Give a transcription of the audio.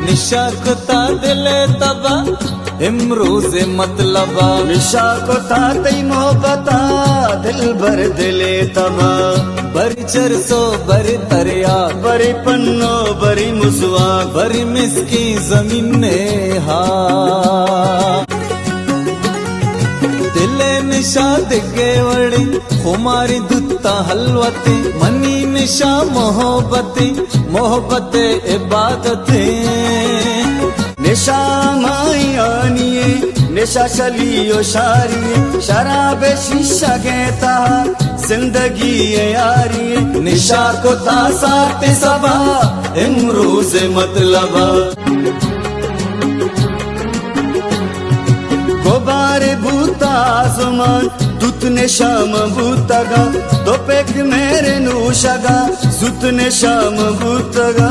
निशा को ता दिले तबा इमरोज मतलबा निशा को ता तई मोहब्बता दिल भर दिले तबा बरी चरसो बरी तरिया बरी पन्नो बरी मुसवा बरी मिसकी जमीन ने हा दिले निशा दिगे वड़ी खुमारी दुत्ता हलवते मनी निशा मोहब्बते मोहब्बते इबादते निशा मायानिए निशा चलियो शारिए शराब शीशा कहता जिंदगी यारी निशा को ता साथ सबा इमरोज मतलबा गोबारे भूता आसमान तुतने शाम भूतगा तो पेक मेरे नूशगा सुतने शाम भूतगा